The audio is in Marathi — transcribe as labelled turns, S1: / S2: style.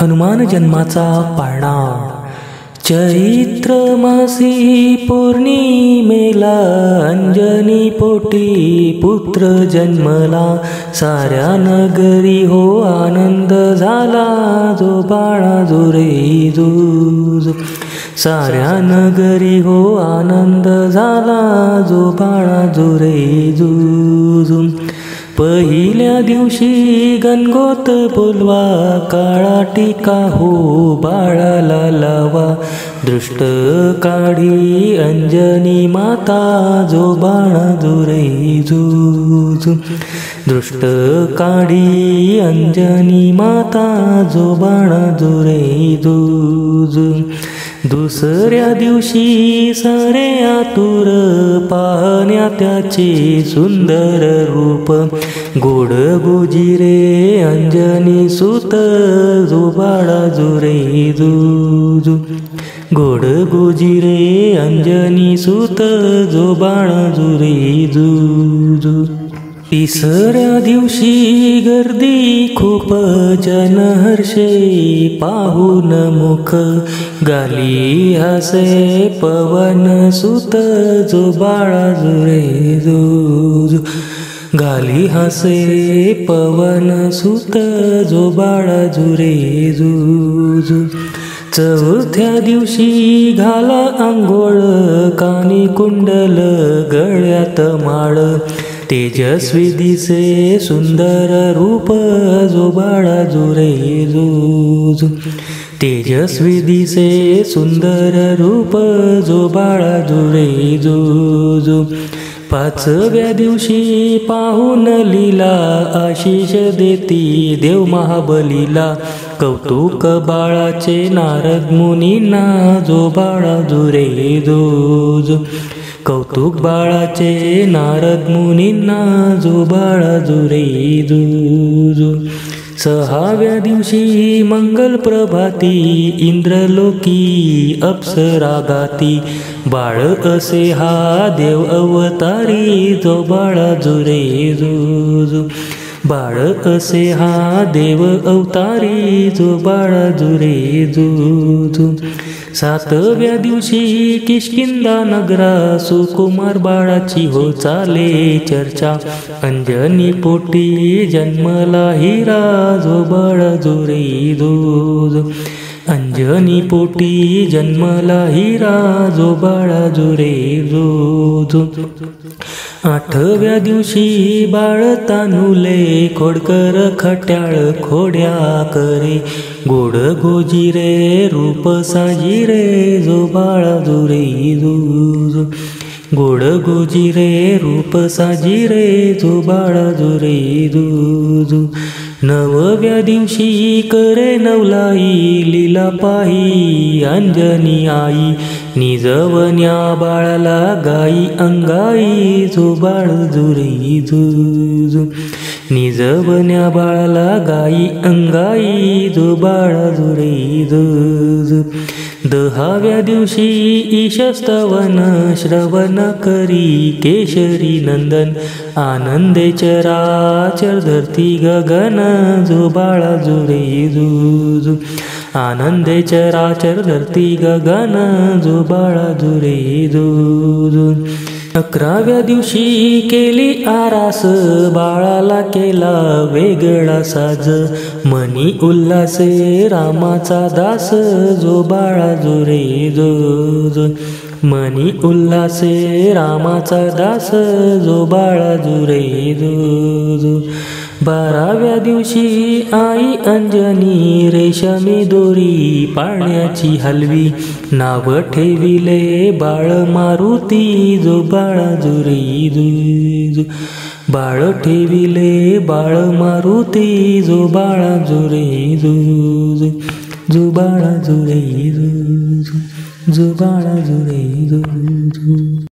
S1: हनुमान जन्माचा पाळणा। चैत्र मासी पौर्णिमेला अंजनी पोटी पुत्र जन्मला। साऱ्या नगरी हो आनंद झाला, जो बाळा जो रे जो। साऱ्या नगरी हो आनंद झाला, जो बाळा जो रे जो। पहिल्या दिवशी गणगोत बोलवा, काळा टीका हो बाळाला लावा। दृष्ट काढी अंजनी माता, जो बाळा जो रे जो। दृष्ट काढी अंजनी माता, जो बाळा जो रे जो। दुसऱ्या दिवशी सारे आतुर पाहण्या त्याचे सुंदर रूप। गोड गुजिरे अंजनी सुत, जो बाळा जो रे जो। गोड गुजिरे अंजनी सुत, जो बाळा जो रे जो। तिसऱ्या दिवशी गर्दी खूप जन हर्षे पाहून मुख। गाली हसे पवन सुत, जो बाळा जो रे जो। गाली हसे पवन सुत, जो बाळा जो रे जो। चौथ्या दिवशी घाला आंघोळ, कानी कुंडल गळ्यात माळ। तेजस्वी दिसे सुंदर रूप, जो बाळा जो रे जो। तेजस्वी दिसे सुंदर रूप, जो बाळा जो रे जो। पाचव्या दिवशी पाहून लीला, आशिष देती देव महाबलीला। कौतुक बाळाचे नारद मुनींना, जो बाळा जो रे जो। कौतुक बाळाचे नारद मुनींना, जो बाळा जो रे जो। सहाव्या दिवशी मंगल प्रभाती इंद्रलोकी अप्सरा गाती। बाळ असे हा देव अवतारी, जो बाळा जो रे जो। बाळ असे हा देव अवतारी, जो बाळा जो रे जो। सातव्या दिवशी किष्किंधा नगरा, सुकुमार बाळाची हो चाले चर्चा। अंजनी पोटी जन्मला हिरा, जो बाळा जो रे जो। अंजनी पोटी जन्मला हिरा, जो बाळा जो रे जो। आठव्या दिवशी बाळ तानुले, खोडकर खट्याळ खोड्या करे। गोड गोजिरे रूप साजिरे, जो बाळा जो रे जो। गोड गोजिरे रूप साजिरे, जो बाळा जो रे जो। नवव्या दिवशी करे नवलाई, लीला पाही अंजनी आई। निजवन्या बाळाला गाई अंगाई, जो बाळ जो रे जो। निजवन्या बाळाला गाई अंगाई, जो बाळा जो रे जो। दहाव्या दिवशी ईशस्तवन श्रवण करी केशरी नंदन। आनंदे चराचर धरती गगन, जो बाळा जो रे जो। आनंदे चराचर धरती गगन, जो बाळा जो रे जो। अकराव्या दिवशी केली आरास, बाळाला केला वेगळा साज। मनी उल्हासे रामाचा दास, जो बाळा जो रे जो। मनी उल्हासे रामाचा दास, जो बाळा जो रे जो। बाराव्या दिवशी आई अंजनी रेशमी दोरी पाळण्याची हलवी। नाव ठेविले बाळ मारुती, जो बाळा जो रे जो। बाळ ठेविले बाळ मारुती, जो बाळा जो रे जो। जो बाळा जो रे जो, जो बाळा जो रे जो।